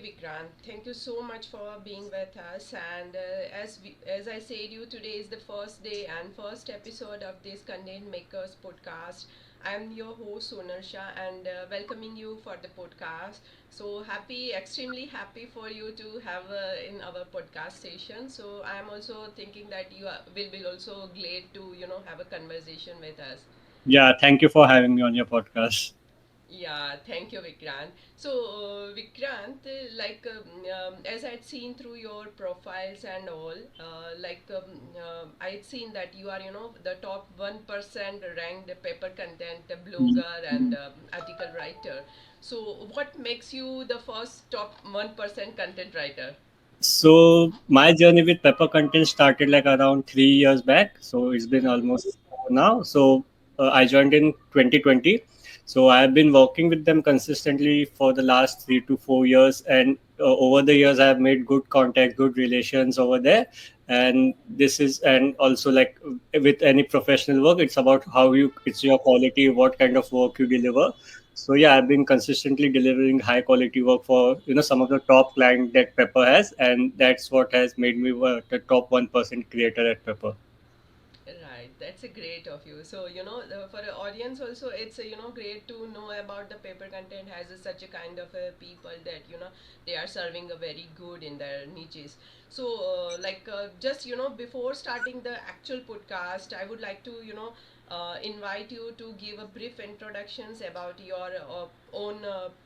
Vikrant. Thank you so much for being with us. And as I said, you today is the first day and first episode of this Content Makers podcast. I'm your host Sonal Shah and welcoming you for the podcast. So happy, extremely happy for you to have in our podcast session. So I am also thinking that will be also glad to have a conversation with us. Yeah, thank you for having me on your podcast. Yeah, thank you, Vikrant. So, Vikrant, as I'd seen through your profiles and all, I'd seen that you are, the top 1% ranked paper content blogger and article writer. So, what makes you the first top 1% content writer? So my journey with Pepper Content started like around 3 years back. So it's been Mm-hmm. almost 4 now. So I joined in 2020. So I have been working with them consistently for the last 3 to 4 years, and over the years I have made good contact, good relations over there. And this is, and also like with any professional work, it's about it's your quality, what kind of work you deliver. So yeah, I've been consistently delivering high quality work for some of the top clients that Pepper has, and that's what has made me the top 1% creator at Pepper. Right, that's a great of you. So, for the audience also, it's great to know about the paper content has such a kind of people that they are serving a very good in their niches. So, just before starting the actual podcast, I would like to invite you to give a brief introductions about your own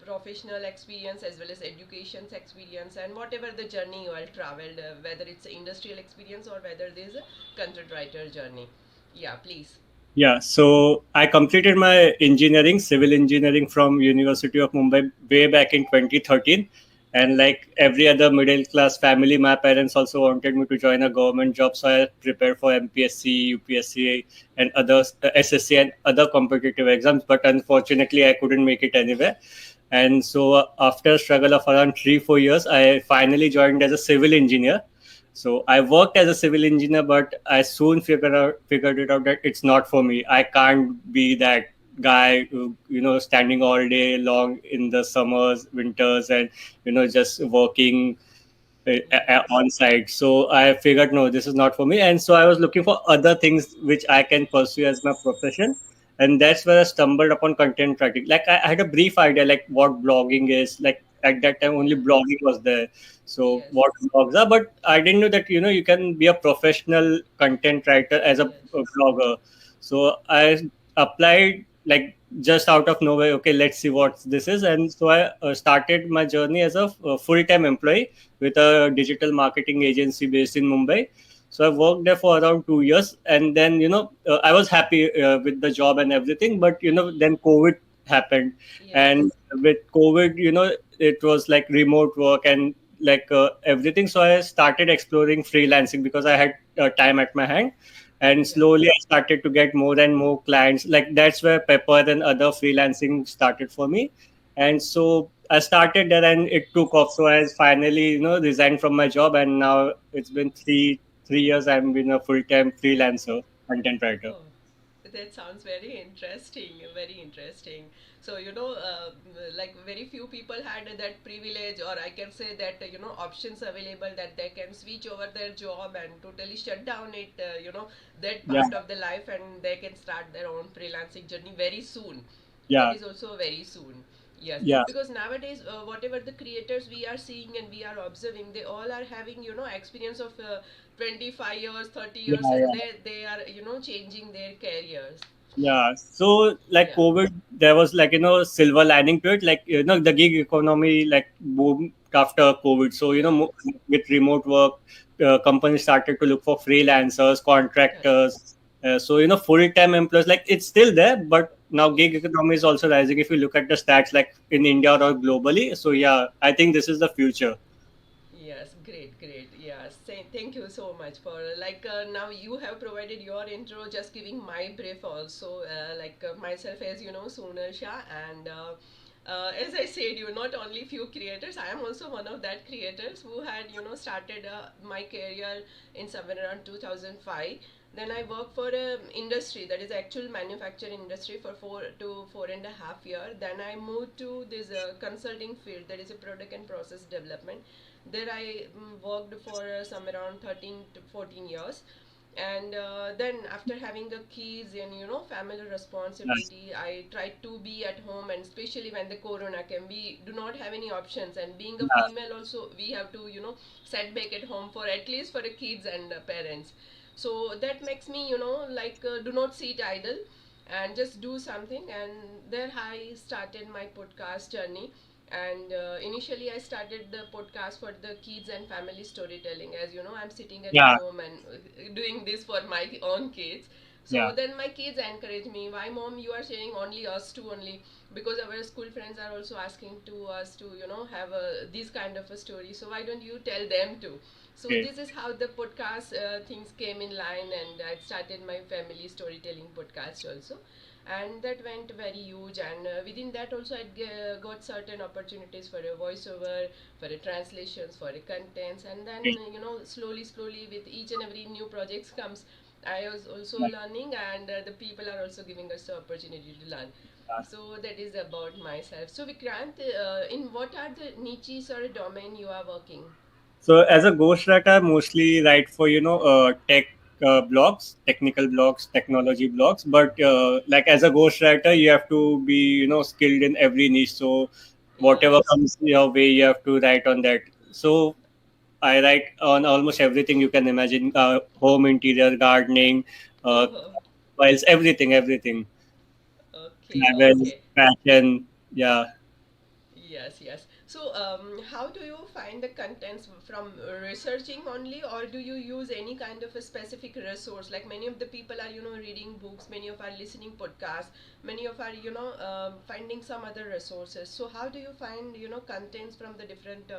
professional experience as well as education's experience and whatever the journey you have traveled, whether it's industrial experience or whether there's a content writer journey. Yeah, please. Yeah, so I completed my engineering, civil engineering from University of Mumbai way back in 2013. And like every other middle class family, my parents also wanted me to join a government job. So I prepared for MPSC, UPSC, and others, SSC, and other competitive exams. But unfortunately, I couldn't make it anywhere. And so after a struggle of around 3 4 years, I finally joined as a civil engineer. So I worked as a civil engineer, but I soon figured it out that it's not for me. I can't be that guy who, standing all day long in the summers, winters, and just working Yes. on site. So I figured no, this is not for me, and so I was looking for other things which I can pursue as my profession, and that's where I stumbled upon content writing. Like I had a brief idea like what blogging is. Like at that time, only Yeah. blogging was there. So Yes. what blogs are, but I didn't know that you can be a professional content writer as Yes. a blogger. So I applied like just out of nowhere. Okay, let's see what this is, and so I started my journey as a full-time employee with a digital marketing agency based in Mumbai. So I worked there for around 2 years, and then I was happy with the job and everything. But then COVID happened, and Yes. with COVID, it was like remote work and like everything. So I started exploring freelancing because I had time at my hand, and Yeah. slowly I started to get more and more clients. Like that's where Pepper and other freelancing started for me, and so I started there and it took off. So I finally resigned from my job, and now it's been three years I've been a full time freelancer content writer. Oh, that sounds very interesting, very interesting. So, like very few people had that privilege, or I can say that, options available that they can switch over their job and totally shut down that Yeah, part of the life and they can start their own freelancing journey very soon. That yeah, is also very soon. Yes, yeah, because nowadays, whatever the creators we are seeing and we are observing, they all are having experience of 25 years, 30 yeah, years, and yeah. they are changing their careers. Yeah. So like Yeah. COVID, there was like silver lining to it. Like the gig economy like boomed after COVID. So Yes. with remote work, companies started to look for freelancers, Correct. contractors. So full time employees like it's still there, but now gig Yes. economy is also rising. If you look at the stats like in India or globally, so yeah, I think this is the future. Yes, great, great. Yes, thank you so much for now you have provided your intro, just giving my brief also. Myself, as you know, Sonal Shah, and as I said, you not only few creators. I am also one of that creators who had started my career in somewhere around 2005. Then I work for a industry that is actual manufacturing industry for 4 to 4.5 year. Then I moved to this consulting field, that is a product and process development. There I worked for some around 13 to 14 years. And then after having the kids and family Yes. responsibility, I tried to be at home, and especially when the corona came, we do not have any options, and being a Yeah. female also, we have to set back at home for at least for the kids and parents. So that makes me like do not sit idle and just do something. And there I started my podcast journey. And initially I started the podcast for the kids and family storytelling. As you know, I'm sitting at Yeah. home and doing this for my own kids. So Yeah. then my kids encourage me, why mom you are sharing only us two only? Because our school friends are also asking to us to have this kind of a story, so why don't you tell them too? So Okay. this is how the podcast things came in line, and I started my family storytelling podcast also. And that went very huge. And within that also I got certain opportunities for a voiceover, for a translations, for a contents. And then Okay. slowly with each and every new projects comes, I was also Yeah. learning, and the people are also giving us the opportunity to learn. Yeah. So that is about myself. So Vikrant, in what are the niches or domain you are working? So as a ghostwriter, I mostly write for tech blogs, technical blogs, technology blogs. But like as a ghostwriter, you have to be skilled in every niche. So whatever Yes. comes your way, you have to write on that. So I write on almost everything you can imagine: home interior, gardening, uh, Oh, whilst everything, okay, travel, okay. fashion. Yeah. Yes, yes. So, how do you find the contents from researching only, or do you use any kind of a specific resource? Like many of the people are, reading books, many of are listening podcasts, many of are, finding some other resources. So, how do you find, contents from the different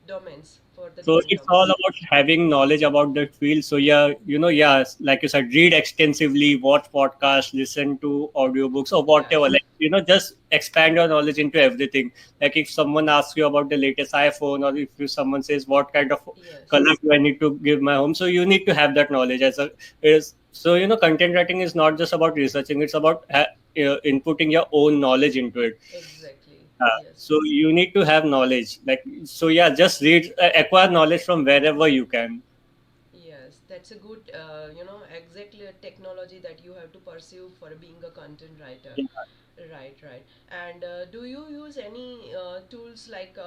domains for the So different it's all domains? about having knowledge about that field. So yeah, yeah, like you said, read extensively, watch podcasts, listen to audiobooks or whatever. Yes, Like just expand your knowledge into everything. Like if someone asks you about the latest iPhone, or if someone says what kind of yes, color do I need to give my home, so you need to have that knowledge. As a is so content writing is not just about researching; it's about inputting your own knowledge into it. exactly. Yes. So you need to have knowledge. Like so, yeah, just read, acquire knowledge from wherever you can. Yes, that's a good, exactly a technology that you have to pursue for being a content writer. Yeah. Right, right. And do you use any tools like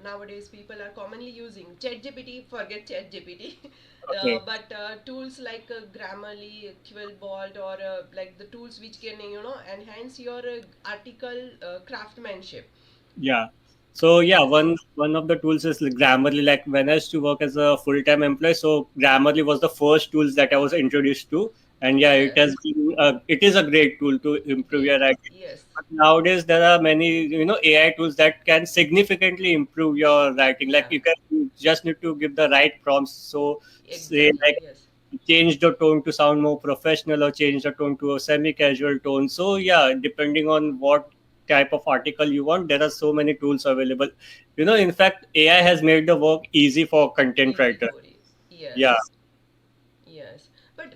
nowadays people are commonly using ChatGPT? Forget ChatGPT, Okay. but tools like Grammarly, Quillbot, or like the tools which can enhance your article craftsmanship. Yeah. So yeah, Yes. one of the tools is Grammarly. Like when I used to work as a full time employee, so Grammarly was the first tools that I was introduced to, and yeah, Yes. it is a great tool to improve your Great. writing. Yes. But nowadays there are many AI tools that can significantly improve your writing. Like Yeah. you just need to give the right prompts. So say Exactly. like Yes. change the tone to sound more professional or change the tone to a semi-casual tone. So yeah, depending on what type of article you want, there are so many tools available. In fact, AI has made the work easy for content Easy writer. for you. Yeah. Yes. Yes, but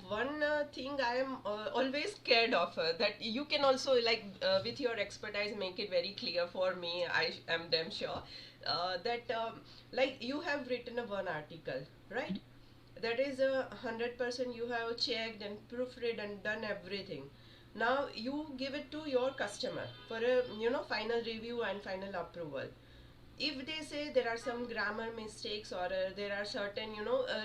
one thing I am always scared of, that you can also, like, with your expertise, make it very clear for me. Am damn sure that like you have written a one article, right? That is 100% you have checked and proofread and done everything. Now you give it to your customer for a final review and final approval. If they say there are some grammar mistakes, or there are certain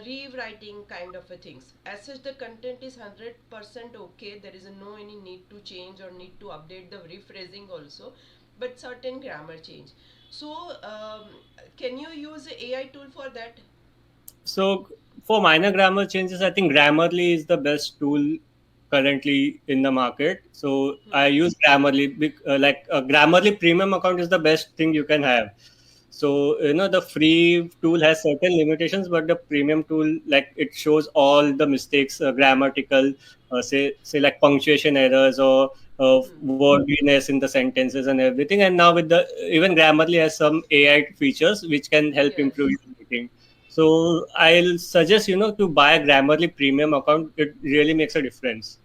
rewriting kind of a things, as such the content is 100% okay, there is no any need to change or need to update the rephrasing also, but certain grammar change. So can you use a AI tool for that? So for minor grammar changes, I think Grammarly is the best tool currently in the market. So I Hmm. use Grammarly. Like a Grammarly premium account is the best thing you can have. So the free tool has certain limitations, but the premium tool, like it shows all the mistakes, grammatical, say like punctuation errors or Hmm. wordiness in the sentences and everything. And now with the even Grammarly has some AI features which can help Yes. improve your writing. So I'll suggest to buy a Grammarly premium account. It really makes a difference.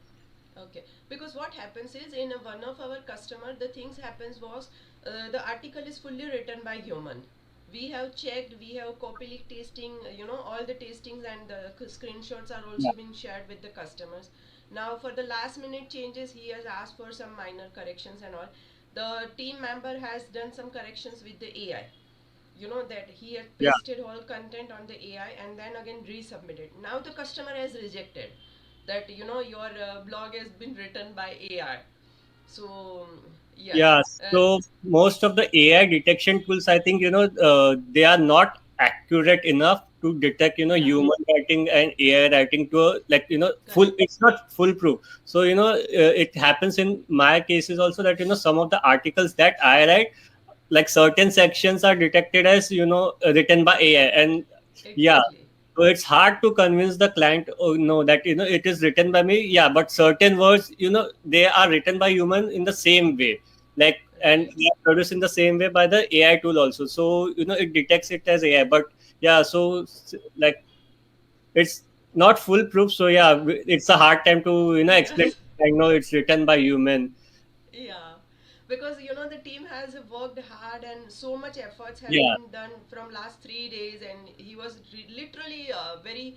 Okay, because what happens is in one of our customer, the things happens was the article is fully written by human. We have checked, we have copy tasting, all the tastings and the screenshots are Yeah, also being shared with the customers. Now for the last minute changes, he has asked for some minor corrections and all. The team member has done some corrections with the AI. That he had yeah, pasted all content on the AI and then again resubmitted. Now the customer has rejected that your blog has been written by AI. So yes, yeah. So most of the AI detection tools, I think they are not accurate enough to detect yeah, human writing and AI writing to like full. correct, It's not foolproof. So it happens in my cases also that some of the articles that I write, like certain sections are detected as written by AI, and yeah, exactly, so it's hard to convince the client, oh no, that it is written by me, yeah, but certain words they are written by human in the same way, like, and right, they are produced in the same way by the AI tool also, so it detects it as AI, but yeah, so like it's not foolproof, so yeah, it's a hard time to explain. yes. I know it's written by human. Yeah, because the team has worked hard and so much efforts have Yeah. been done from last 3 days, and he was literally very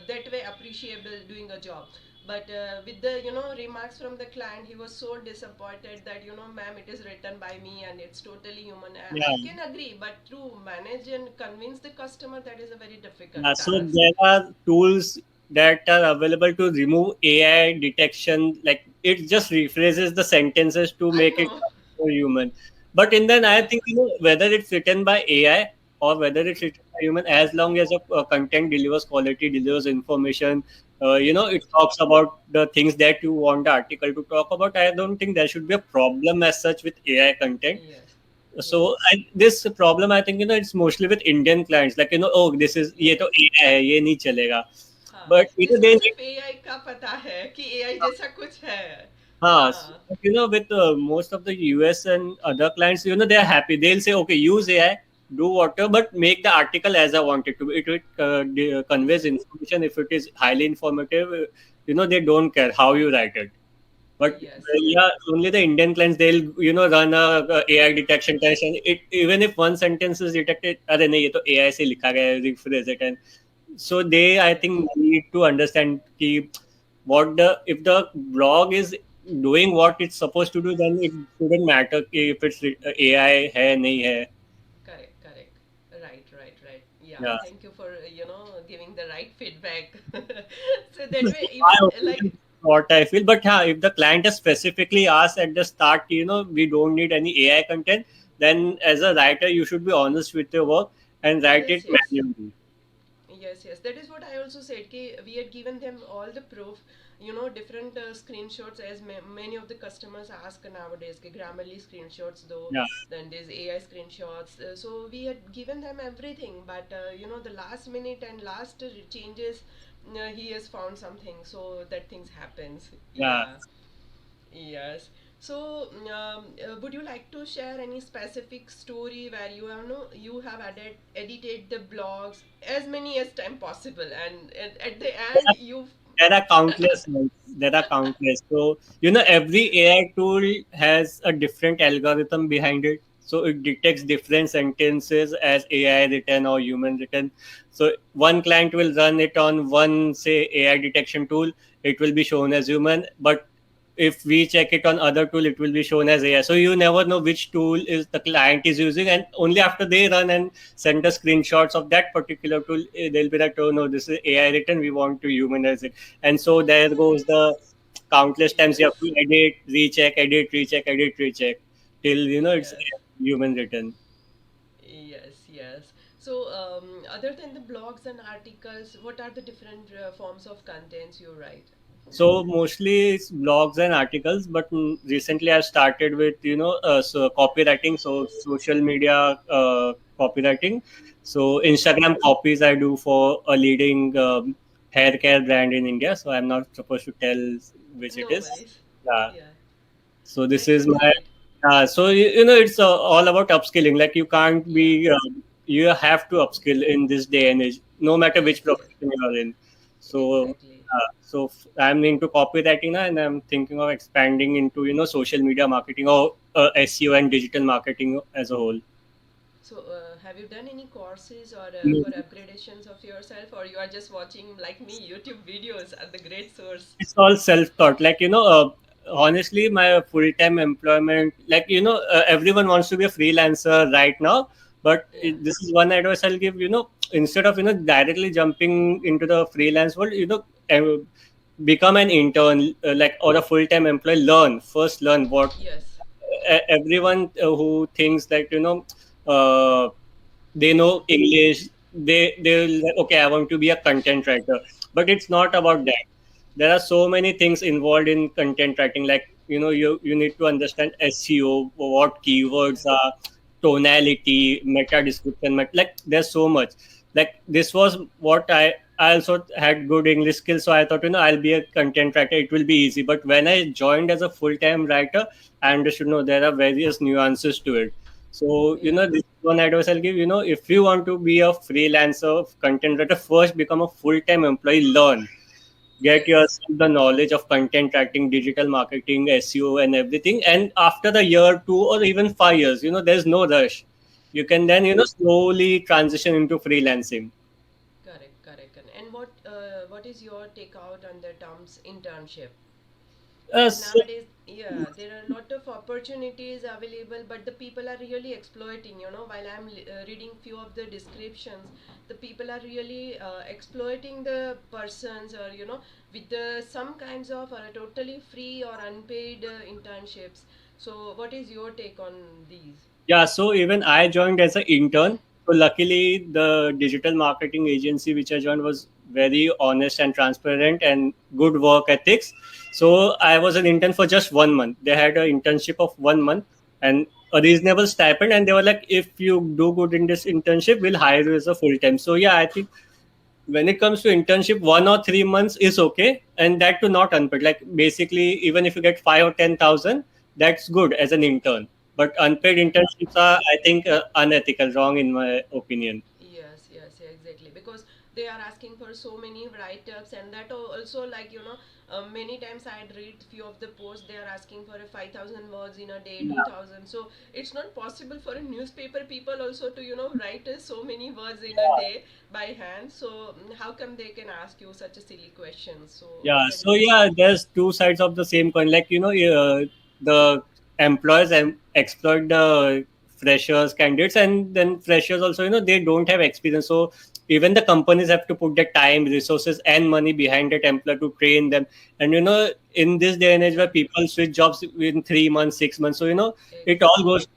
that way appreciable doing a job. But with the remarks from the client, he was so disappointed that ma'am, it is written by me and it's totally human. I Yeah. can agree, but to manage and convince the customer, that is a very Yeah, difficult so task. there are tools that are available to remove AI detection. Like it just rephrases the sentences to I make it know. more human. But in then, I Yeah. think whether it's written by AI or whether it's Hmm. written by human, as long as the content delivers quality, delivers information, it Exactly. talks about the things that you want the article to talk about. I don't think there should be a problem as such with AI content. Yes. So Yes. this problem, I think it's mostly with Indian clients, like oh, this is ये तो Yes. AI है, ये नहीं चलेगा, हाँ, but जिसको they need, सिर्फ AI का पता है कि एआई जैसा कुछ है. हाँ, हाँ. with most of the US and other clients, they are happy. They'll say, okay, use AI, do whatever, but make the article as I want it to be. It conveys Correct. information. If it is highly informative, they don't care how you write it. But Yes. yeah, only the Indian clients, they'll run a AI detection test, and it, even if one sentence is detected, अरे नहीं ये तो AI से लिखा गया है, rephrase it, and so they, I Yes. think, need to understand कि what the if the blog is doing what it's supposed to do, then it shouldn't matter कि if it's AI है नहीं है. Correct. Correct. Right. Right. Right. Yeah. Yeah. Thank you for giving the right feedback. So This that is way, my even opinion, like what I feel. But yeah, if the client has specifically asked at the start, we don't need any AI content, then as a writer, you should be honest with your work and write yes, it yes. manually. Yes, yes. That is what I also said. We had given them all the proof, different screenshots, as many of the customers ask nowadays. Grammarly screenshots, though, Yeah, then there's AI screenshots. So we had given them everything, but the last minute and last changes, he has found something, so that things happens. yeah. Yeah. Yes. So, would you like to share any specific story where you have edited the blogs as many as time possible, and at the There end are, you there are countless ones. There are countless. So, every AI tool has a different algorithm behind it. So it detects different sentences as AI written or human written. So one client will run it on one, say, AI detection tool. It will be shown as human, but if we check it on other tool, it will be shown as AI. So you never know which tool is the client is using, and only after they run and send us screenshots of that particular tool, they'll be like, oh no, this is AI written, we want to humanize it. And so there goes the countless times you have yes, to edit, recheck, edit, recheck, till it's yes, human written. yes, yes. So, other than the blogs and articles, what are the different forms of contents you write? So mostly it's blogs and articles, but recently I've started with so copywriting, so social media copywriting. So Instagram copies I do for a leading hair care brand in India. So I'm not supposed to tell which it No is. worries. Yeah. Yeah, So this that is sounds my great. so it's all about upskilling. Like you can't Yeah. be. you have to upskill in this day and age, no matter Yes, which yes, profession you are in. So, exactly. I'm into copywriting now, and I'm thinking of expanding into social media marketing or SEO and digital marketing as a whole. So, have you done any courses or Mm. for upgradations of yourself, or you are just watching like me YouTube videos are the great source? It's all self-taught. Like honestly, my full-time employment, like everyone wants to be a freelancer right now, but Yeah. this is one advice I'll give. Instead of directly jumping into the freelance world, become an intern, like, or a full-time employee. Learn what Yes. everyone who thinks that uh, they know English, they'll like, okay, I want to be a content writer, but it's not about that. There are so many things involved in content writing, like you need to understand SEO, what Yeah. keywords are, tonality, meta description, like there's so much. Like this was what I also had good English skills, so I thought I'll be a content writer. It will be easy. But when I joined as a full time writer, I understood no, there are various nuances to it. So, Yeah. this one advice I'll give, if you want to be a freelancer, content writer, first become a full time employee, learn, get Yes. yourself the knowledge of content writing, digital marketing, SEO, and everything. And after the year, 2 or even 5 years, there's no rush. You can then, slowly transition into freelancing. Correct. Correct. Correct. And what is your take out on the terms internship? Because So, nowadays, yeah, there are a lot of opportunities available, but the people are really exploiting. While I'm reading few of the descriptions, the people are really exploiting the persons, or with some kinds of totally free or unpaid internships. So, what is your take on these? yeah, so even I joined as an intern. So luckily, the digital marketing agency which I joined was very honest and transparent and good work ethics. So I was an intern for just 1 month. They had an internship of 1 month and a reasonable stipend, and they were like, if you do good in this internship, we'll hire you as a full time. So yeah, I think when it comes to internship, 1 or 3 months is okay, and that to not unpaid. Like basically, even if you get 5 or 10,000, that's good as an intern. But unpaid internships are, I think, unethical, wrong in my opinion. Yes, yes, yeah, exactly. Because they are asking for so many write-ups, and that also, like, many times I had read few of the posts. They are asking for a 5,000 words in a day, 2,000. So it's not possible for a newspaper people also to write so many words in a day by hand. So how come they can ask you such a silly question? So Yeah, that so is yeah, there's two sides of the same coin. Like the employers exploit the freshers candidates, and then freshers also they don't have experience. So even the companies have to put their time, resources, and money behind that employer to train them. And in this day and age where people switch jobs in 3 months, 6 months, so it all exactly. goes.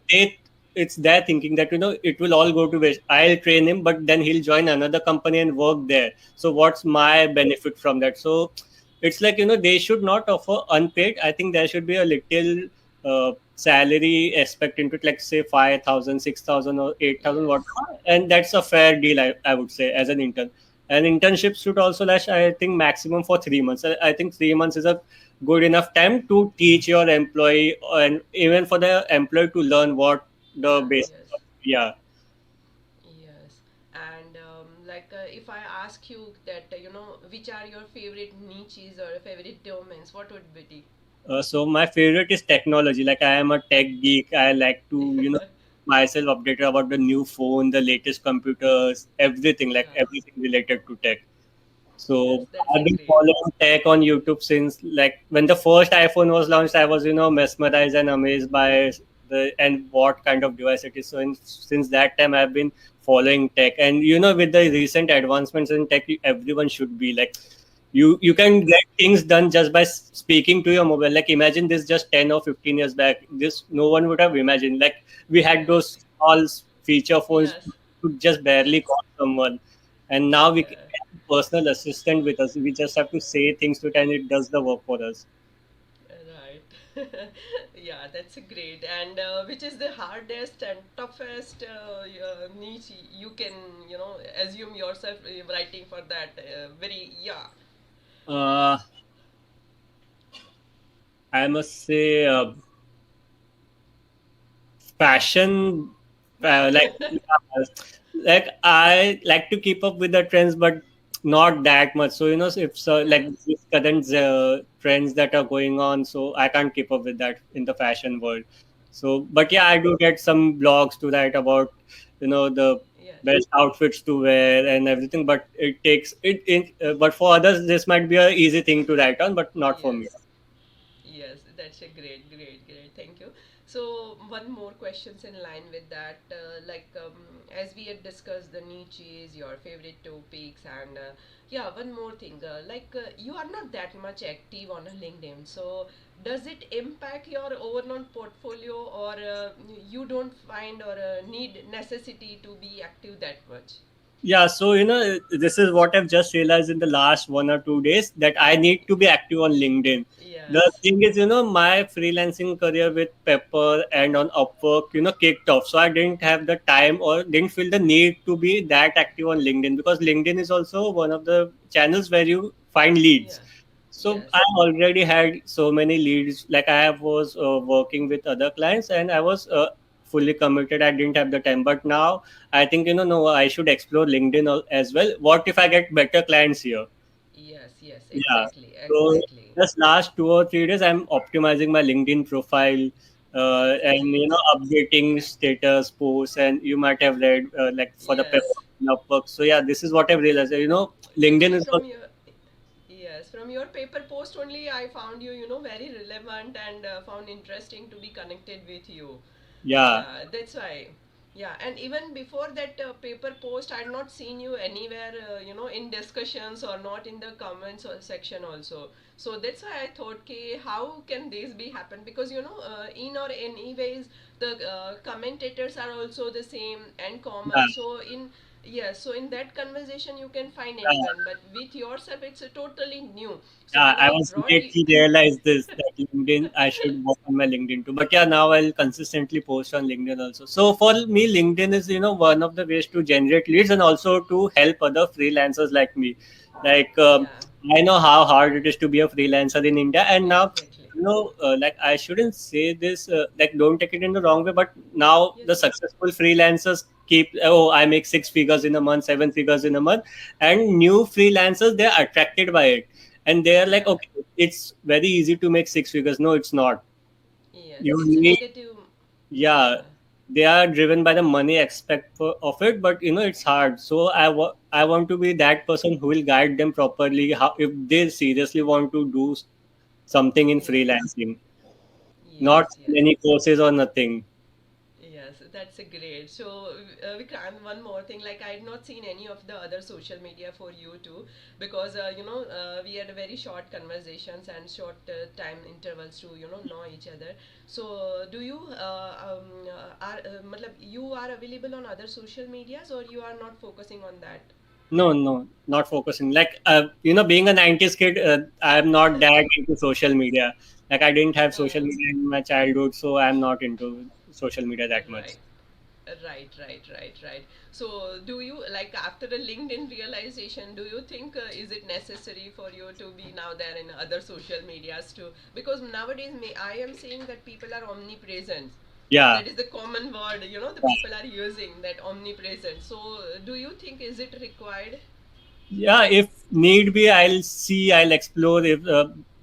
It's their thinking that it will all go to waste. I'll train him, but then he'll join another company and work there. So what's my benefit from that? So it's like they should not offer unpaid. I think there should be a little salary aspect into it, like say 5,000, 6,000, or 8,000, Yes. whatever, and that's a fair deal, I would say, as an intern. And internships should also last, I think, maximum for 3 months. I think 3 months is a good enough time to teach your employee, and even for the employee to learn what the Learn. basic. Yes. Yeah. Yes, and like if I ask you that which are your favorite niches or favorite domains, what would be? So my favorite is technology. Like I am a tech geek. I like to, myself updated about the new phone, the latest computers, everything, like Yeah. everything related to tech. Yes, So that's a I've been great. following tech on YouTube since like when the first iPhone was launched. I was mesmerized and amazed by the and what kind of device it is. So since that time, I've been following tech, and with the recent advancements in tech, everyone should be like you can get things done just by speaking to your mobile. Like imagine this just 10 or 15 years back, this no one would have imagined. Like we had Yes. those small feature phones Yes. to just barely Yes. call someone, and now we can Yeah. have a personal assistant with us. We just have to say things to it and it does the work for us. Right. Yeah, that's a great. And which is the hardest and toughest niche you can, assume yourself writing for that? Very, yeah. uh, I must say fashion, like Like I like to keep up with the trends, but not that much. So if so, like Yes, these current trends that are going on, so I can't keep up with that in the fashion world. So, but yeah, I do get some blogs to write about, the yes, best outfits to wear and everything. But it takes but for others, this might be a easy thing to write on, but not for me. yes. Yes, that's a great. Thank you. So one more questions in line with that, as we had discussed the niches, your favorite topics, and yeah, one more thing, you are not that much active on a LinkedIn. So does it impact your overall portfolio, or you don't find or need necessity to be active that much? Yeah, so this is what I've just realized in the last 1 or 2 days, that I need to be active on LinkedIn. The Yes. thing is, my freelancing career with Pepper and on Upwork, kicked off. So I didn't have the time or didn't feel the need to be that active on LinkedIn, because LinkedIn is also one of the channels where you find leads. Yeah. So I Yes. already had so many leads. Like I was working with other clients, and I was fully committed. I didn't have the time, but now I think no, I should explore LinkedIn as well. What if I get better clients here? Yes. Yes. Yeah. Exactly. So Exactly. just last 2 or 3 days, I'm optimizing my LinkedIn profile, and Great. updating status posts. And you might have read like for the Yes. Pepper work. So yeah, this is what I've realized. LinkedIn Actually, is from your yes, from your paper post only, I found you, very relevant and found interesting to be connected with you. yeah. Yeah, that's why. Yeah, and even before that paper post, I had not seen you anywhere, in discussions or not in the comments or section also. So that's why I thought, okay, how can this be happen? Because in or anyways, the commentators are also the same and Yeah. common. So in yes, so in that conversation you can find Yeah. anyone, but with yourself it's a totally new. So Yeah, when I I was brought you, late to realize this, that LinkedIn, I should work on my LinkedIn too. But yeah, now I'll consistently post on LinkedIn also. So for me, LinkedIn is one of the ways to generate leads, and also to help other freelancers like me. Like yeah, I know how hard it is to be a freelancer in India, and now exactly. like I shouldn't say this, like don't take it in the wrong way, but now Yes, the yes, successful freelancers keep, oh, I make 6 figures in a month, 7 figures in a month, and new freelancers, they're attracted by it, and they are like, yeah, okay, it's very easy to make 6 figures. No, it's not. yes. You It's a need, negative. yeah, Yeah, they are driven by the money aspect of it, but it's hard. So I want to be that person who will guide them properly, how if they seriously want to do something in yes, freelancing, not yes, yes. any courses or nothing. Yes, that's a great. So, Vikrant, one more thing. Like, I had not seen any of the other social media for you too, because we had very short conversations and short time intervals to know each other. So, do you you are available on other social medias, or you are not focusing on that? No, no, not focusing. Like, being a 90s kid, I'm not that into social media. Like, I didn't have social Uh, media in my childhood, so I'm not into social media that much. right. Right. So, do you like after the LinkedIn realization? Do you think is it necessary for you to be now there in other social medias too? Because nowadays, I am seeing that people are omnipresent. Yeah. That is the common word. The Yeah. people are using that omnipresent. So, do you think is it required? Yeah, if need be, I'll explore. If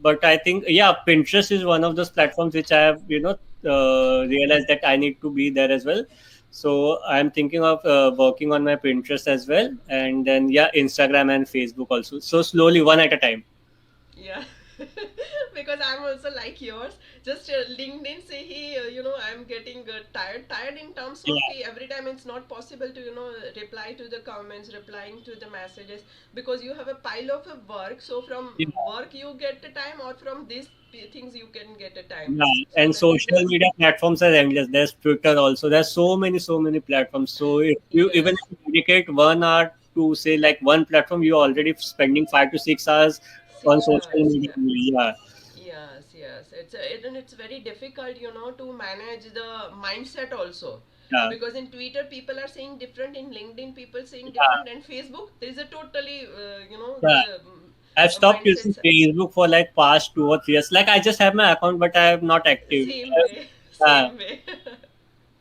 but I think, yeah, Pinterest is one of those platforms which I have realized that I need to be there as well. So I'm thinking of working on my Pinterest as well, and then yeah, Instagram and Facebook also. So slowly, one at a time. Yeah, because I'm also like yours. Just LinkedIn say, hey, I'm getting tired in terms Yeah, of every time it's not possible to, reply to the comments, replying to the messages because you have a pile of work. So from yeah. work you get the time, or from these things you can get a time. Yeah, So and that is social the media platforms are endless. There's Twitter also. There's so many platforms. So if you even yes, if you dedicate 1 hour to say like one platform, you're already spending 5 to 6 hours on 6 hours. social media. Yeah. Yeah, Yes. And it's very difficult, to manage the mindset also. yeah, Because in Twitter, people are saying different, in LinkedIn, people saying yeah, different, and Facebook, there is a totally, yeah. the I've stopped using mindsets. Facebook for like past 2 or 3 years. Like I just have my account, but I am not active. Same way, Yeah, same way.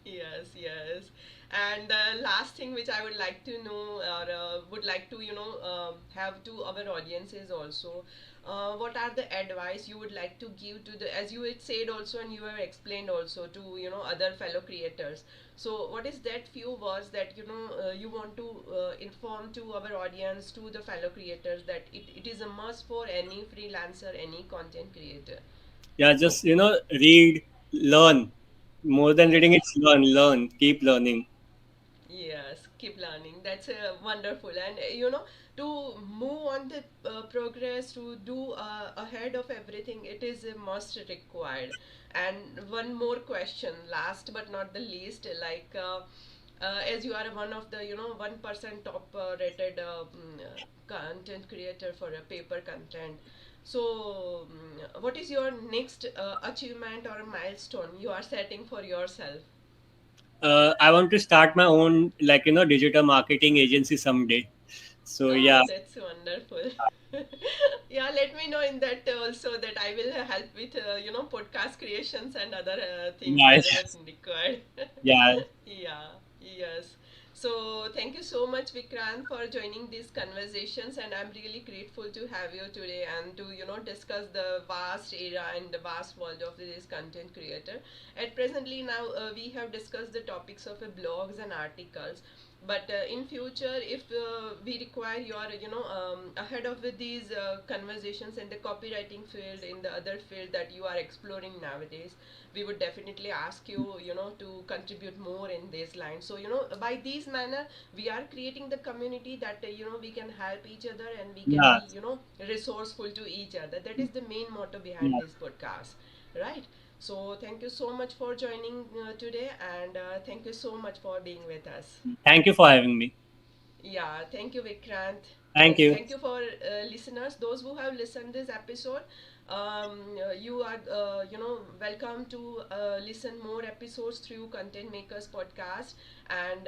Yes. And the last thing which I would like to know, or would like to, have to our audiences also, what are the advice you would like to give to the, as you had said also, and you have explained also to, other fellow creators. So what is that few words that, you want to inform to our audience, to the fellow creators, that it is a must for any freelancer, any content creator? Yeah, just read, learn. More than reading, it's learn, keep learning. Yes, keep learning. That's wonderful. And to move on the progress, to do ahead of everything, it is a must required. And one more question, last but not the least, like as you are one of the 1% top rated content creator for a paper content. So, what is your next achievement or a milestone you are setting for yourself? I want to start my own, like, digital marketing agency someday. So yeah, Oh, that's wonderful. Yeah, let me know in that also, that I will help with podcast creations and other things wherever nice. required. Yeah, Yeah, yes. So thank you so much, Vikrant, for joining these conversations, and I'm really grateful to have you today and to discuss the vast era and the vast world of this content creator. At presently now, we have discussed the topics of blogs and articles, but in future, if we require your ahead of with these conversations in the copywriting field, in the other field that you are exploring nowadays, we would definitely ask you, to contribute more in this line. So by this manner, we are creating the community that we can help each other, and we can yeah, be resourceful to each other. That is the main motto behind yeah. this podcast, right? So thank you so much for joining today, and thank you so much for being with us. Thank you for having me. Yeah, thank you, Vikrant. Thank And you. thank you for listeners, those who have listened this episode. You are, welcome to listen more episodes through Content Makers podcast. And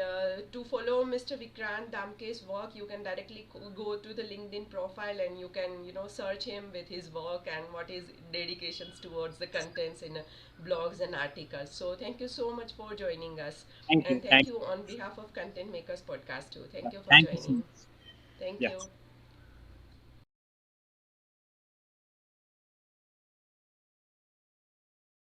to follow Mr. Vikrant Damke's work, you can directly go to the LinkedIn profile, and you can, search him with his work and what his dedications towards the contents in blogs and articles. So thank you so much for joining us. Thank you. And thank Thank you. you on behalf of Content Makers Podcast too. Yeah, Thank you for thank you so joining. much. Thank Yeah. you.